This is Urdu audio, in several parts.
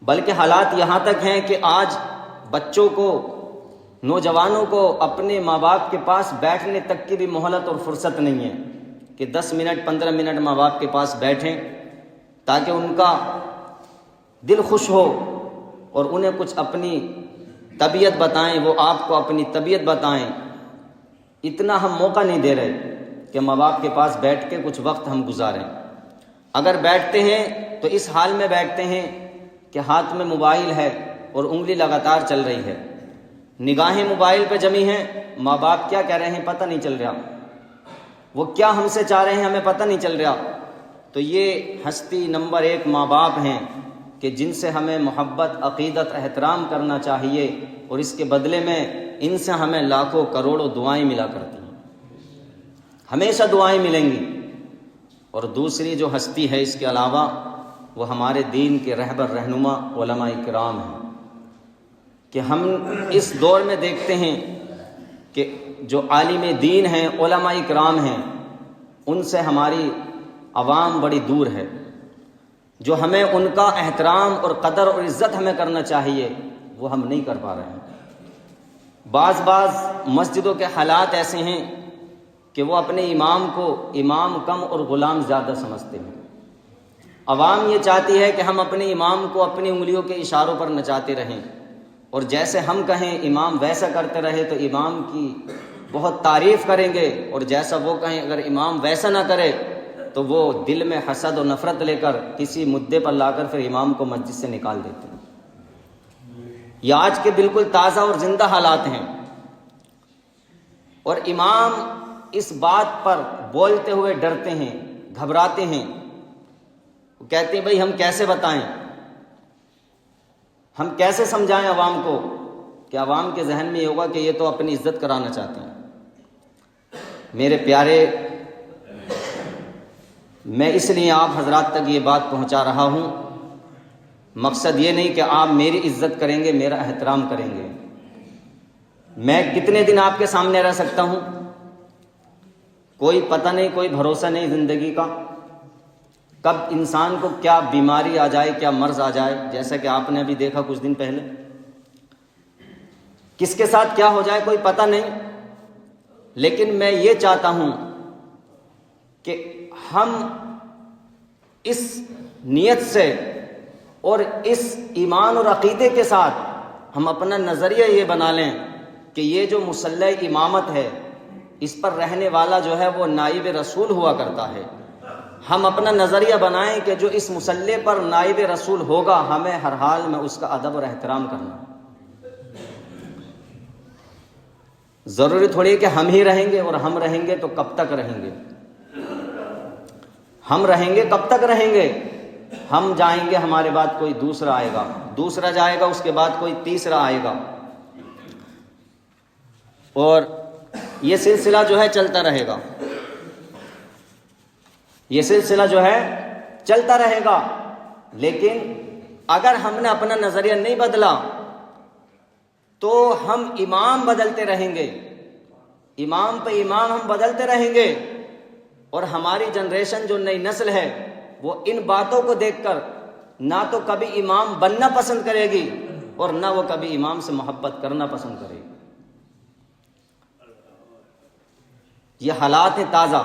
بلکہ حالات یہاں تک ہیں کہ آج بچوں کو، نوجوانوں کو اپنے ماں باپ کے پاس بیٹھنے تک کی بھی مہلت اور فرصت نہیں ہے کہ 10 منٹ 15 منٹ ماں باپ کے پاس بیٹھیں تاکہ ان کا دل خوش ہو اور انہیں کچھ اپنی طبیعت بتائیں، وہ آپ کو اپنی طبیعت بتائیں۔ اتنا ہم موقع نہیں دے رہے کہ ماں باپ کے پاس بیٹھ کے کچھ وقت ہم گزاریں۔ اگر بیٹھتے ہیں تو اس حال میں بیٹھتے ہیں کہ ہاتھ میں موبائل ہے اور انگلی لگاتار چل رہی ہے، نگاہیں موبائل پہ جمی ہیں، ماں باپ کیا کہہ رہے ہیں پتہ نہیں چل رہا، وہ کیا ہم سے چاہ رہے ہیں ہمیں پتہ نہیں چل رہا۔ تو یہ ہستی نمبر 1 ماں باپ ہیں کہ جن سے ہمیں محبت، عقیدت، احترام کرنا چاہیے، اور اس کے بدلے میں ان سے ہمیں لاکھوں کروڑوں دعائیں ملا کرتی ہیں، ہمیشہ دعائیں ملیں گی۔ اور دوسری جو ہستی ہے اس کے علاوہ، وہ ہمارے دین کے رہبر رہنما علماء کرام ہیں کہ ہم اس دور میں دیکھتے ہیں کہ جو عالم دین ہیں، علماء کرام ہیں، ان سے ہماری عوام بڑی دور ہے۔ جو ہمیں ان کا احترام اور قدر اور عزت ہمیں کرنا چاہیے وہ ہم نہیں کر پا رہے ہیں۔ بعض مسجدوں کے حالات ایسے ہیں کہ وہ اپنے امام کو امام کم اور غلام زیادہ سمجھتے ہیں۔ عوام یہ چاہتی ہے کہ ہم اپنے امام کو اپنی انگلیوں کے اشاروں پر نچاتے رہیں، اور جیسے ہم کہیں امام ویسا کرتے رہے تو امام کی بہت تعریف کریں گے، اور جیسا وہ کہیں اگر امام ویسا نہ کرے تو وہ دل میں حسد اور نفرت لے کر کسی مدعے پر لا کر پھر امام کو مسجد سے نکال دیتے ہیں۔ یہ آج کے بالکل تازہ اور زندہ حالات ہیں، اور امام اس بات پر بولتے ہوئے ڈرتے ہیں، گھبراتے ہیں۔ وہ کہتے ہیں بھائی ہم کیسے بتائیں، ہم کیسے سمجھائیں عوام کو، کہ عوام کے ذہن میں یہ ہوگا کہ یہ تو اپنی عزت کرانا چاہتے ہیں۔ میرے پیارے، میں اس لیے آپ حضرات تک یہ بات پہنچا رہا ہوں، مقصد یہ نہیں کہ آپ میری عزت کریں گے، میرا احترام کریں گے۔ میں کتنے دن آپ کے سامنے رہ سکتا ہوں، کوئی پتہ نہیں، کوئی بھروسہ نہیں زندگی کا، کب انسان کو کیا بیماری آ جائے، کیا مرض آ جائے، جیسا کہ آپ نے ابھی دیکھا کچھ دن پہلے، کس کے ساتھ کیا ہو جائے کوئی پتہ نہیں۔ لیکن میں یہ چاہتا ہوں کہ ہم اس نیت سے اور اس ایمان اور عقیدے کے ساتھ ہم اپنا نظریہ یہ بنا لیں کہ یہ جو مصلی امامت ہے، اس پر رہنے والا جو ہے وہ نائب رسول ہوا کرتا ہے۔ ہم اپنا نظریہ بنائیں کہ جو اس مصلی پر نائب رسول ہوگا، ہمیں ہر حال میں اس کا ادب اور احترام کرنا۔ ضروری تھوڑی کہ ہم ہی رہیں گے، اور ہم رہیں گے تو کب تک رہیں گے؟ ہم رہیں گے کب تک رہیں گے؟ ہم جائیں گے، ہمارے بعد کوئی دوسرا آئے گا، دوسرا جائے گا، اس کے بعد کوئی تیسرا آئے گا، اور یہ سلسلہ جو ہے چلتا رہے گا، یہ سلسلہ جو ہے چلتا رہے گا۔ لیکن اگر ہم نے اپنا نظریہ نہیں بدلا تو ہم امام بدلتے رہیں گے، امام پہ امام ہم بدلتے رہیں گے، اور ہماری جنریشن جو نئی نسل ہے وہ ان باتوں کو دیکھ کر نہ تو کبھی امام بننا پسند کرے گی اور نہ وہ کبھی امام سے محبت کرنا پسند کرے گی۔ یہ حالات ہیں تازہ۔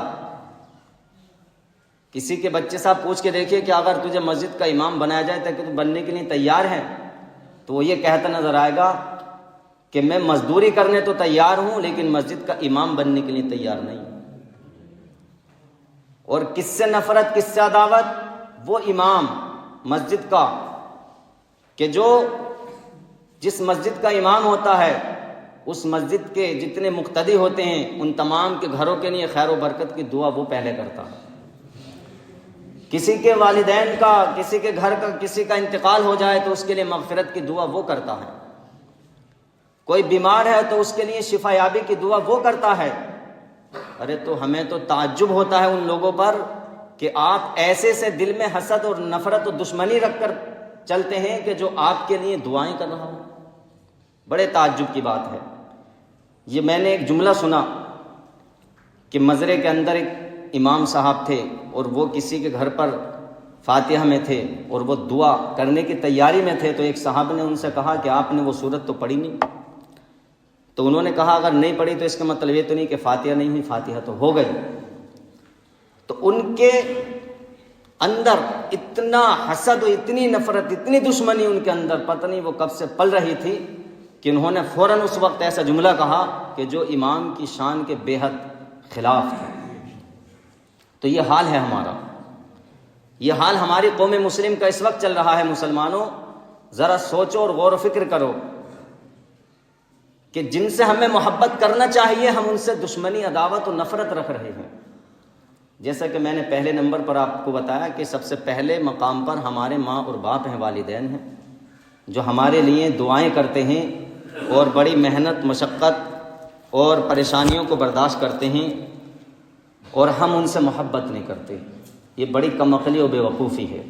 کسی کے بچے صاحب پوچھ کے دیکھیے کہ اگر تجھے مسجد کا امام بنایا جائے تو تو بننے کے لیے تیار ہے؟ تو وہ یہ کہتا نظر آئے گا کہ میں مزدوری کرنے تو تیار ہوں لیکن مسجد کا امام بننے کے لیے تیار نہیں۔ اور کس سے نفرت، کس سے عداوت؟ وہ امام مسجد کا، کہ جو جس مسجد کا امام ہوتا ہے اس مسجد کے جتنے مقتدی ہوتے ہیں ان تمام کے گھروں کے لیے خیر و برکت کی دعا وہ پہلے کرتا ہے۔ کسی کے والدین کا، کسی کے گھر کا کسی کا انتقال ہو جائے تو اس کے لیے مغفرت کی دعا وہ کرتا ہے۔ کوئی بیمار ہے تو اس کے لیے شفا یابی کی دعا وہ کرتا ہے۔ ارے تو ہمیں تو تعجب ہوتا ہے ان لوگوں پر کہ آپ ایسے سے دل میں حسد اور نفرت اور دشمنی رکھ کر چلتے ہیں کہ جو آپ کے لیے دعائیں کر رہا ہوں۔ بڑے تعجب کی بات ہے۔ یہ میں نے ایک جملہ سنا کہ مزرے کے اندر ایک امام صاحب تھے اور وہ کسی کے گھر پر فاتحہ میں تھے اور وہ دعا کرنے کی تیاری میں تھے، تو ایک صحابہ نے ان سے کہا کہ آپ نے وہ سورت تو پڑھی نہیں؟ تو انہوں نے کہا اگر نہیں پڑھی تو اس کا مطلب یہ تو نہیں کہ فاتحہ نہیں ہوئی، فاتحہ تو ہو گئی۔ تو ان کے اندر اتنا حسد و اتنی نفرت، اتنی دشمنی ان کے اندر پتہ نہیں وہ کب سے پل رہی تھی کہ انہوں نے فوراً اس وقت ایسا جملہ کہا کہ جو امام کی شان کے بے حد خلاف تھا۔ تو یہ حال ہے ہمارا، یہ حال ہماری قوم مسلم کا اس وقت چل رہا ہے۔ مسلمانوں ذرا سوچو اور غور و فکر کرو کہ جن سے ہمیں محبت کرنا چاہیے ہم ان سے دشمنی، عداوت و نفرت رکھ رہے ہیں۔ جیسا کہ میں نے پہلے نمبر پر آپ کو بتایا کہ سب سے پہلے مقام پر ہمارے ماں اور باپ ہیں، والدین ہیں، جو ہمارے لیے دعائیں کرتے ہیں اور بڑی محنت، مشقت اور پریشانیوں کو برداشت کرتے ہیں، اور ہم ان سے محبت نہیں کرتے۔ یہ بڑی کم عقلی و بے وقوفی ہے۔